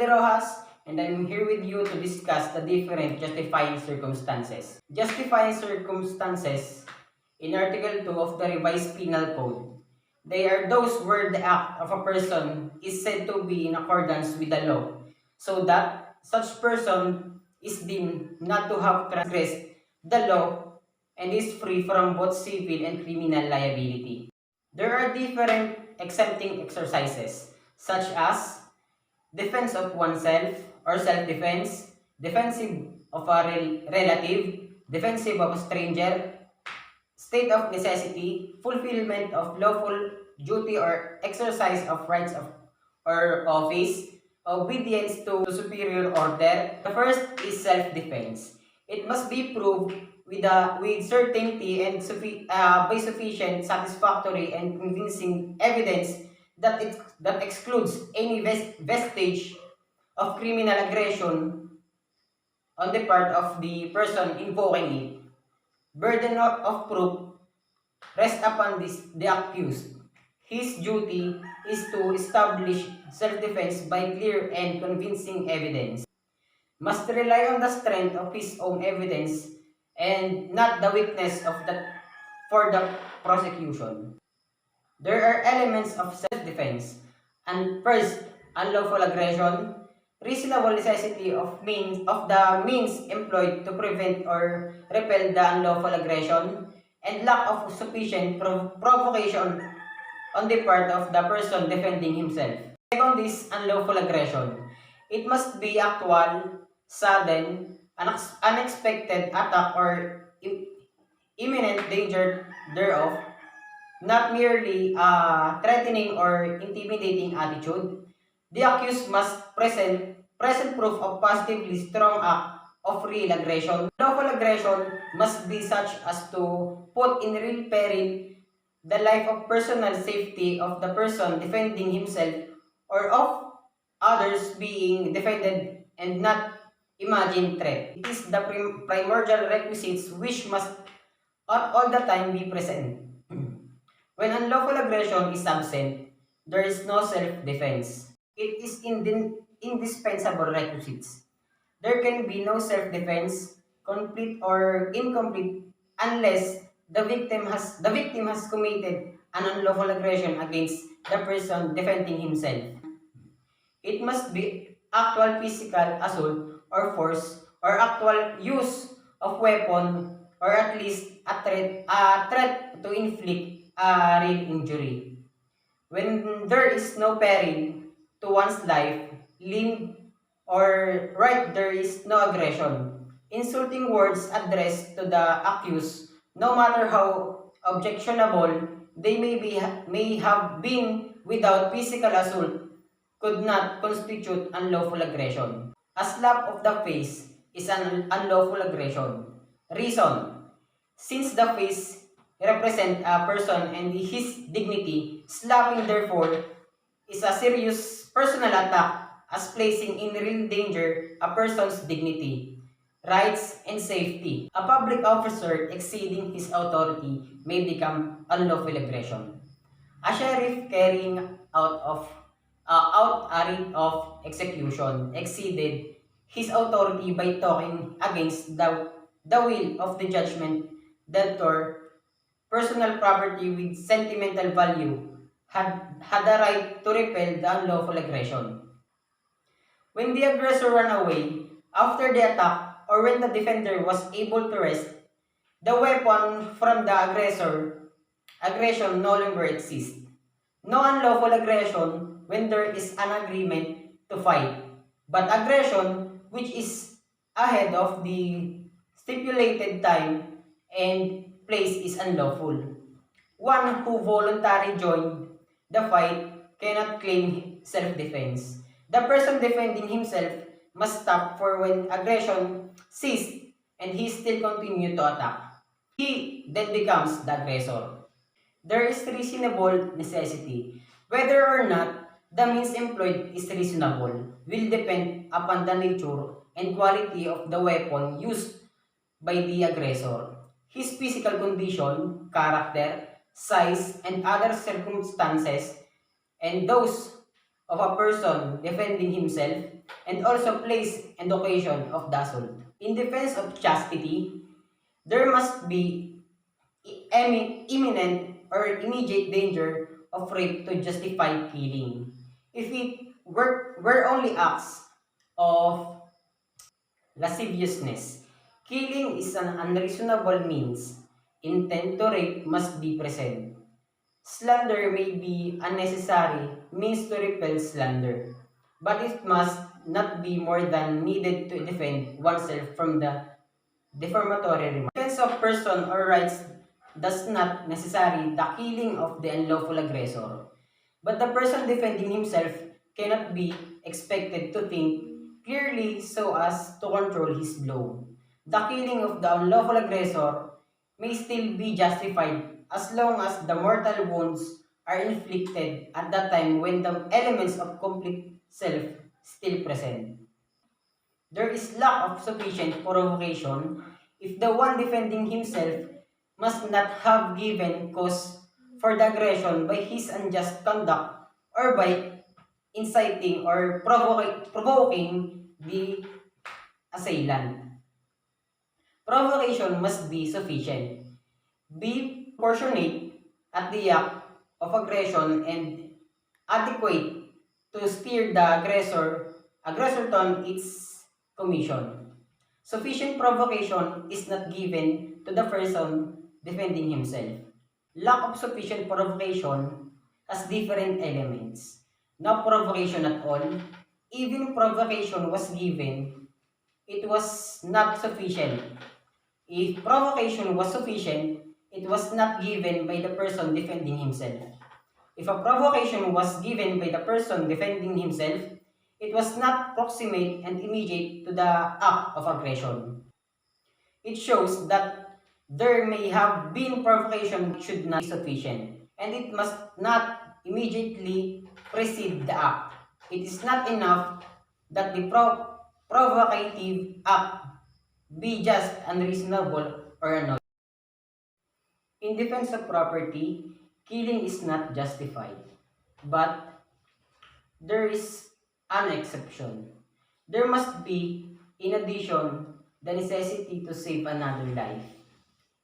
Rodney Rojas, and I'm here with you to discuss the different justifying circumstances. Justifying circumstances in Article 2 of the Revised Penal Code. They are those where the act of a person is said to be in accordance with the law, so that such person is deemed not to have transgressed the law and is free from both civil and criminal liability. There are different exempting exercises, such as defense of oneself or self-defense, defensive of a relative, defensive of a stranger, state of necessity, fulfillment of lawful duty or exercise of rights of or office, obedience to superior order. The first is self-defense. It must be proved with certainty and by sufficient, satisfactory, and convincing evidence that excludes any vestige of criminal aggression on the part of the person invoking it. Burden of proof rests upon the accused. His duty is to establish self-defense by clear and convincing evidence. Must rely on the strength of his own evidence and not the weakness of for the prosecution. There are elements of self-defense. And first, unlawful aggression, reasonable necessity of the means employed to prevent or repel the unlawful aggression, and lack of sufficient provocation on the part of the person defending himself. Second is unlawful aggression. It must be actual, sudden, unexpected attack or imminent danger thereof, not merely a threatening or intimidating attitude. The accused must present proof of positively strong act of real aggression. Lawful aggression must be such as to put in real peril the life of personal safety of the person defending himself or of others being defended and not imagined threat. It is the primordial requisites which must at all the time be present. When unlawful aggression is absent, there is no self-defense. It is indispensable requisites. There can be no self-defense, complete or incomplete, unless the victim has committed an unlawful aggression against the person defending himself. It must be actual physical assault or force or actual use of weapon or at least a threat to inflict a real injury. When there is no peril to one's life, limb, or right, there is no aggression. Insulting words addressed to the accused, no matter how objectionable they may have been without physical assault, could not constitute unlawful aggression. A slap of the face is an unlawful aggression. Reason: since the face represents a person and his dignity, slapping therefore is a serious personal attack as placing in real danger a person's dignity, rights, and safety. A public officer exceeding his authority may become unlawful aggression. A sheriff carrying out a writ of execution exceeded his authority by talking against the will of the judgment debtor. Personal property with sentimental value had the right to repel the unlawful aggression. When the aggressor ran away after the attack or when the defender was able to rest, the weapon from the aggression no longer exists. No unlawful aggression when there is an agreement to fight, but aggression which is ahead of the stipulated time and place is unlawful. One who voluntarily joined the fight cannot claim self-defense. The person defending himself must stop for when aggression ceased and he still continued to attack. He then becomes the aggressor. There is reasonable necessity. Whether or not the means employed is reasonable will depend upon the nature and quality of the weapon used by the aggressor, his physical condition, character, size, and other circumstances, and those of a person defending himself, and also place and occasion of the assault. In defense of chastity, there must be imminent or immediate danger of rape to justify killing. If it were only acts of lasciviousness, killing is an unreasonable means. Intent to rape must be present. Slander may be unnecessary means to repel slander, but it must not be more than needed to defend oneself from the defamatory remarks. Defense of person or rights does not necessarily the killing of the unlawful aggressor, but the person defending himself cannot be expected to think clearly so as to control his blow. The killing of the unlawful aggressor may still be justified as long as the mortal wounds are inflicted at the time when the elements of complete self still present. There is lack of sufficient provocation if the one defending himself must not have given cause for the aggression by his unjust conduct or by inciting or provoking the assailant. Provocation must be sufficient, be proportionate at the act of aggression and adequate to steer the aggressor on its commission. Sufficient provocation is not given to the person defending himself. Lack of sufficient provocation has different elements. No provocation at all. Even provocation was given, it was not sufficient. If provocation was sufficient, it was not given by the person defending himself. If a provocation was given by the person defending himself, it was not proximate and immediate to the act of aggression. It shows that there may have been provocation but should not be sufficient, and it must not immediately precede the act. It is not enough that the provocative act be just unreasonable or annoying. In defense of property, killing is not justified, but there is an exception. There must be, in addition, the necessity to save another life.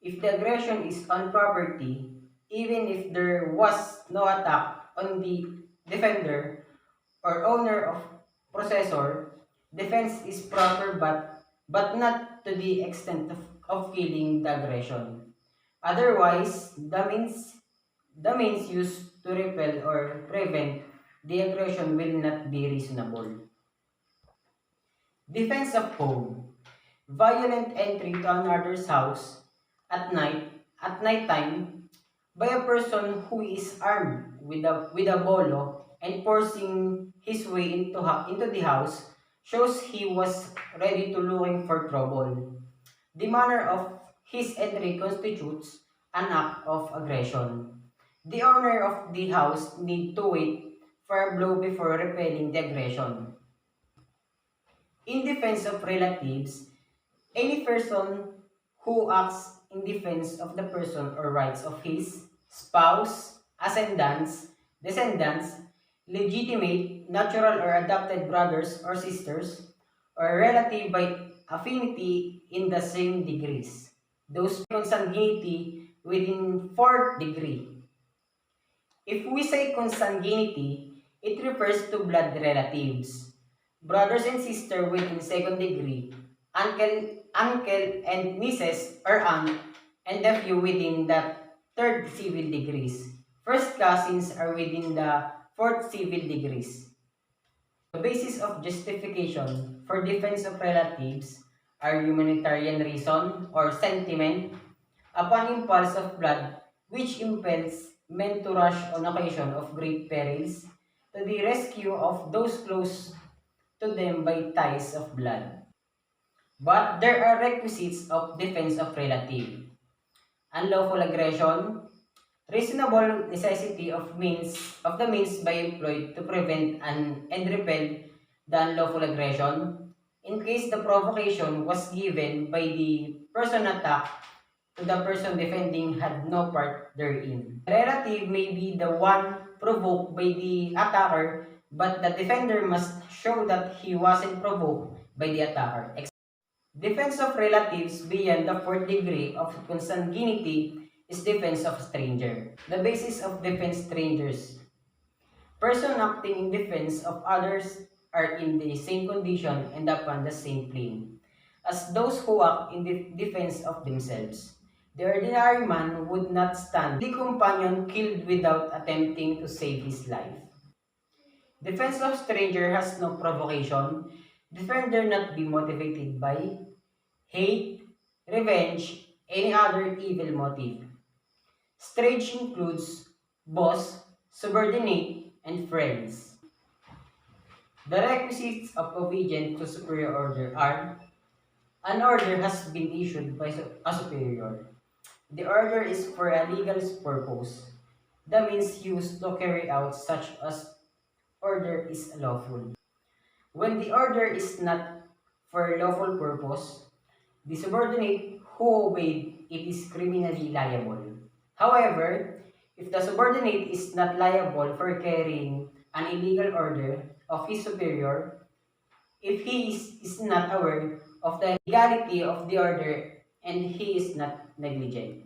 If the aggression is on property, even if there was no attack on the defender or owner of possessor, defense is proper but not to the extent of killing the aggression. Otherwise, the means used to repel or prevent the aggression will not be reasonable. Defense of home. Violent entry to another's house at night time by a person who is armed with a bolo and forcing his way into the house shows he was ready to looking for trouble. The manner of his entry constitutes an act of aggression. The owner of the house need to wait for a blow before repelling the aggression. In defense of relatives, any person who acts in defense of the person or rights of his spouse, descendants, legitimate, natural or adopted brothers or sisters, or relative by affinity in the same degrees. Those consanguinity within fourth degree. If we say consanguinity, it refers to blood relatives. Brothers and sisters within second degree, uncle and nieces or aunt and nephew within the third civil degrees. First cousins are within the fourth civil degrees. The basis of justification for defense of relatives are humanitarian reason or sentiment upon impulse of blood which impels men to rush on occasion of great perils to the rescue of those close to them by ties of blood. But there are requisites of defense of relative. Unlawful aggression, reasonable necessity of the means by employed to prevent and repel the unlawful aggression, in case the provocation was given by the person attacked to the person defending had no part therein. The relative may be the one provoked by the attacker but the defender must show that he wasn't provoked by the attacker. Defense of relatives beyond the fourth degree of consanguinity is defense of stranger. The basis of defense strangers. Person acting in defense of others are in the same condition and upon the same plane as those who act in defense of themselves. The ordinary man would not stand the companion killed without attempting to save his life. Defense of stranger has no provocation. Defender not be motivated by hate, revenge, any other evil motive. Strange includes boss, subordinate, and friends. The requisites of obedience to superior order are: an order has been issued by a superior. The order is for a legal purpose. The means used to carry out such as order is lawful. When the order is not for lawful purpose, the subordinate who obeyed it is criminally liable. However, if the subordinate is not liable for carrying an illegal order of his superior, if he is not aware of the legality of the order and he is not negligent.